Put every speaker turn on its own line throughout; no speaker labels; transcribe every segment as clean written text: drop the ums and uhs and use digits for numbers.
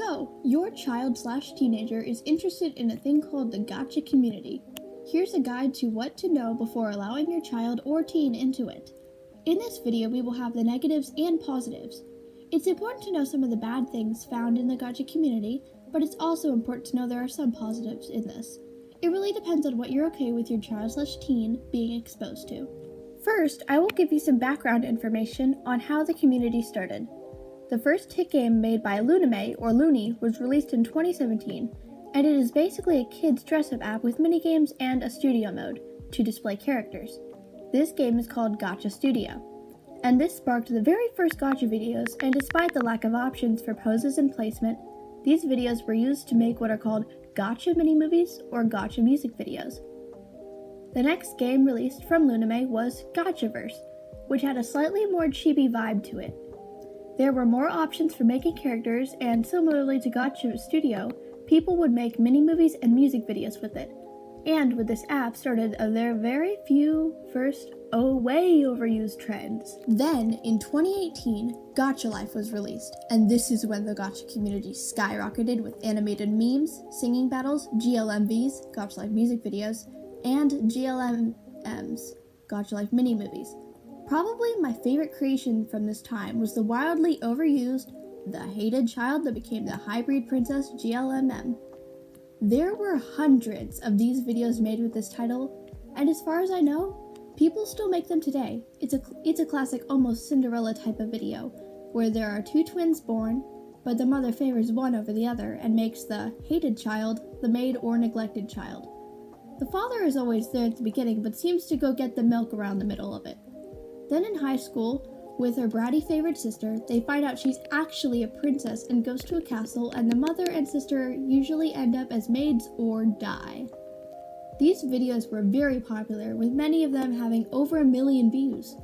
So, your child/teenager is interested in a thing called the Gacha community. Here's a guide to what to know before allowing your child or teen into it. In this video, we will have the negatives and positives. It's important to know some of the bad things found in the Gacha community, but it's also important to know there are some positives in this. It really depends on what you're okay with your child/teen being exposed to. First, I will give you some background information on how the community started. The first hit game made by Luname, or Looney, was released in 2017, and it is basically a kid's dress-up app with minigames and a studio mode to display characters. This game is called Gacha Studio, and this sparked the very first Gacha videos, and despite the lack of options for poses and placement, these videos were used to make what are called Gacha mini-movies or Gacha music videos. The next game released from Luname was Gachaverse, which had a slightly more chibi vibe to it. There were more options for making characters, and similarly to Gacha Studio, people would make mini-movies and music videos with it. And with this app started their very few first way overused trends. Then, in 2018, Gacha Life was released, and this is when the Gacha community skyrocketed with animated memes, singing battles, GLMVs, Gacha Life music videos, and GLMMs, Gacha Life mini-movies. Probably my favorite creation from this time was the wildly overused, the hated child that became the hybrid princess GLMM. There were hundreds of these videos made with this title, and as far as I know, people still make them today. It's a classic almost Cinderella type of video, where there are two twins born, but the mother favors one over the other and makes the hated child the made or neglected child. The father is always there at the beginning, but seems to go get the milk around the middle of it. Then in high school, with her bratty favorite sister, they find out she's actually a princess and goes to a castle, and the mother and sister usually end up as maids or die. These videos were very popular, with many of them having over 1 million views.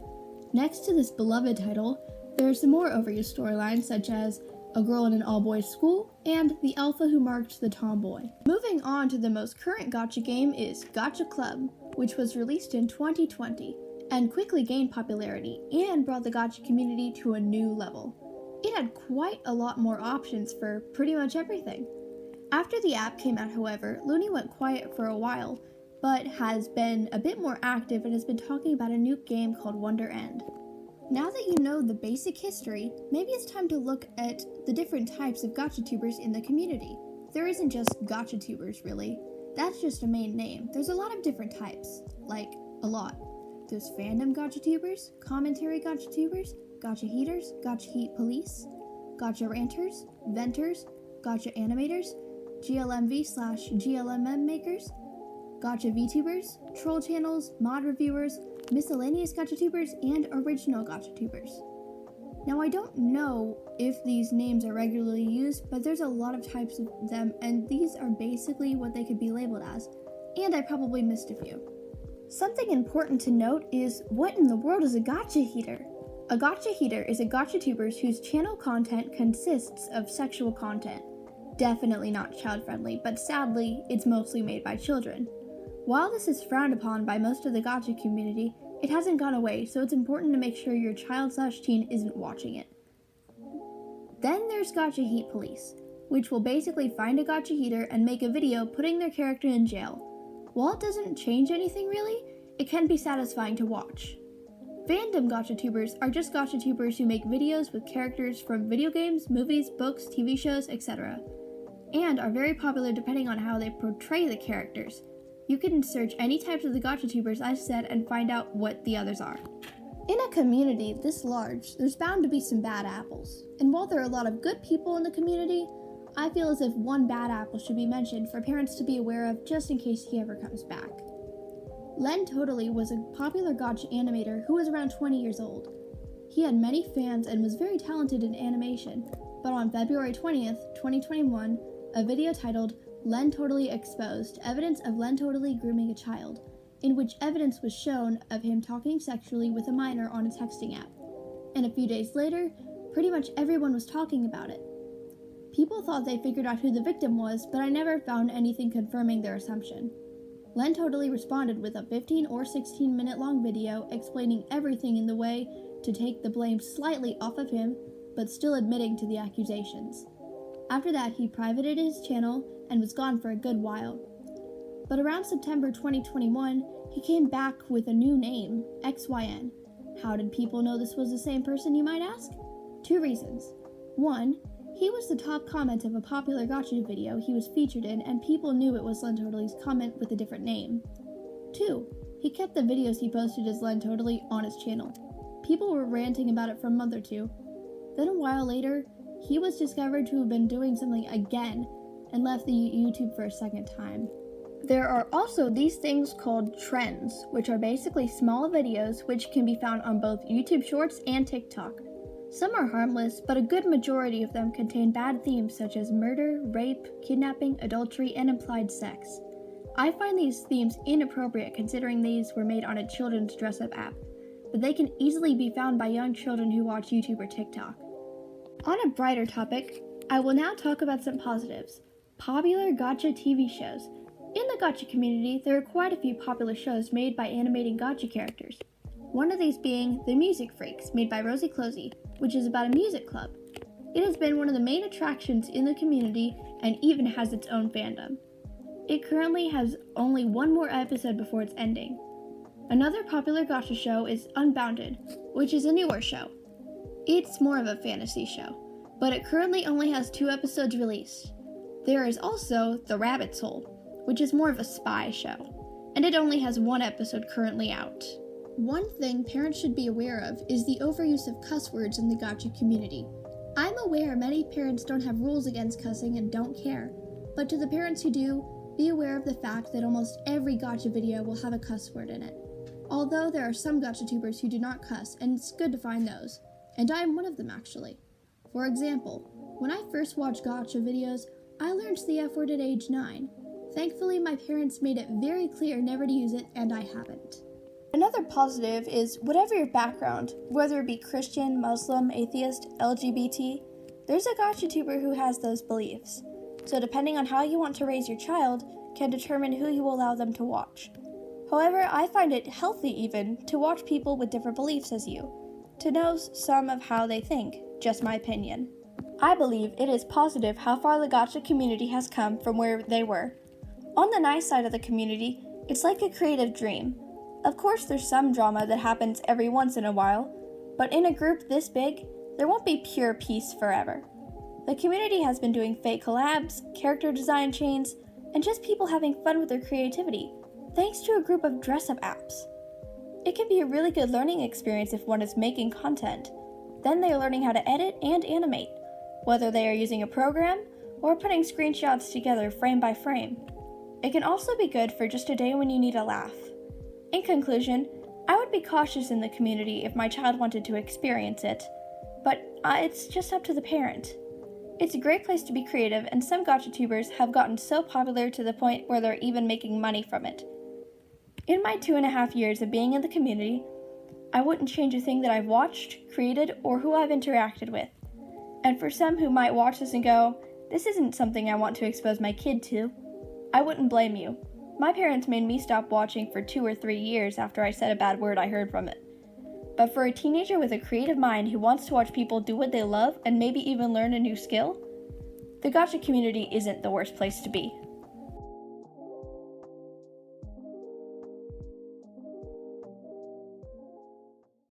Next to this beloved title, there are some more overused storylines such as a girl in an all-boys school and the alpha who marked the tomboy. Moving on to the most current Gacha game is Gacha Club, which was released in 2020. And quickly gained popularity and brought the Gacha community to a new level. It had quite a lot more options for pretty much everything. After the app came out, however, Looney went quiet for a while, but has been a bit more active and has been talking about a new game called Wonder End. Now that you know the basic history, maybe it's time to look at the different types of Gachatubers in the community. There isn't just Gachatubers, really. That's just a main name. There's a lot of different types, like a lot. There's fandom Gachatubers, commentary Gachatubers, Gacha Heaters, Gacha Heat Police, Gacha Ranters, Venters, Gacha Animators, GLMV/GLMM makers, Gacha VTubers, Troll Channels, Mod Reviewers, Miscellaneous Gachatubers, and Original Gachatubers. Now I don't know if these names are regularly used, but there's a lot of types of them, and these are basically what they could be labeled as, and I probably missed a few. Something important to note is, what in the world is a Gacha Heater? A Gacha Heater is a Gachatuber whose channel content consists of sexual content. Definitely not child-friendly, but sadly, it's mostly made by children. While this is frowned upon by most of the Gacha community, it hasn't gone away, so it's important to make sure your child/teen isn't watching it. Then there's Gacha Heat Police, which will basically find a Gacha Heater and make a video putting their character in jail. While it doesn't change anything really, it can be satisfying to watch. Fandom Gachatubers are just Gachatubers who make videos with characters from video games, movies, books, TV shows, etc. and are very popular depending on how they portray the characters. You can search any types of the Gachatubers I said and find out what the others are. In a community this large, there's bound to be some bad apples. And while there are a lot of good people in the community, I feel as if one bad apple should be mentioned for parents to be aware of just in case he ever comes back. Len Totally was a popular Gacha animator who was around 20 years old. He had many fans and was very talented in animation, but on February 20th, 2021, a video titled Len Totally Exposed, Evidence of Len Totally Grooming a Child, in which evidence was shown of him talking sexually with a minor on a texting app. And a few days later, pretty much everyone was talking about it. People thought they figured out who the victim was, but I never found anything confirming their assumption. Len Totally responded with a 15 or 16 minute long video explaining everything in the way to take the blame slightly off of him, but still admitting to the accusations. After that, he privated his channel and was gone for a good while. But around September 2021, he came back with a new name, XYN. How did people know this was the same person, you might ask? 2 reasons. 1, he was the top comment of a popular Gacha video he was featured in, and people knew it was Lentotally comment with a different name. 2, he kept the videos he posted as Lentotally on his channel. People were ranting about it for a month or 2. Then a while later, he was discovered to have been doing something again and left the YouTube for a second time. There are also these things called trends, which are basically small videos which can be found on both YouTube Shorts and TikTok. Some are harmless, but a good majority of them contain bad themes such as murder, rape, kidnapping, adultery, and implied sex. I find these themes inappropriate considering these were made on a children's dress-up app, but they can easily be found by young children who watch YouTube or TikTok. On a brighter topic, I will now talk about some positives. Popular Gacha TV shows. In the Gacha community, there are quite a few popular shows made by animating Gacha characters. One of these being The Music Freaks, made by Rosie Closey, which is about a music club. It has been one of the main attractions in the community and even has its own fandom. It currently has only one more episode before its ending. Another popular Gacha show is Unbounded, which is a newer show. It's more of a fantasy show, but it currently only has 2 episodes released. There is also The Rabbit's Hole, which is more of a spy show, and it only has 1 episode currently out. One thing parents should be aware of is the overuse of cuss words in the Gacha community. I'm aware many parents don't have rules against cussing and don't care, but to the parents who do, be aware of the fact that almost every Gacha video will have a cuss word in it. Although there are some Gachatubers who do not cuss, and it's good to find those, and I am one of them actually. For example, when I first watched Gacha videos, I learned the F word at age 9. Thankfully, my parents made it very clear never to use it, and I haven't. Another positive is whatever your background, whether it be Christian, Muslim, atheist, LGBT, there's a Gachatuber who has those beliefs. So depending on how you want to raise your child, can determine who you will allow them to watch. However, I find it healthy even to watch people with different beliefs as you, to know some of how they think, just my opinion. I believe it is positive how far the Gacha community has come from where they were. On the nice side of the community, it's like a creative dream. Of course, there's some drama that happens every once in a while, but in a group this big, there won't be pure peace forever. The community has been doing fake collabs, character design chains, and just people having fun with their creativity, thanks to a group of dress-up apps. It can be a really good learning experience if one is making content. Then they are learning how to edit and animate, whether they are using a program or putting screenshots together frame by frame. It can also be good for just a day when you need a laugh. In conclusion, I would be cautious in the community if my child wanted to experience it, but it's just up to the parent. It's a great place to be creative, and some Gachatubers have gotten so popular to the point where they're even making money from it. In my 2.5 years of being in the community, I wouldn't change a thing that I've watched, created, or who I've interacted with. And for some who might watch this and go, this isn't something I want to expose my kid to, I wouldn't blame you. My parents made me stop watching for 2 or 3 years after I said a bad word I heard from it. But for a teenager with a creative mind who wants to watch people do what they love and maybe even learn a new skill, the Gacha community isn't the worst place to be.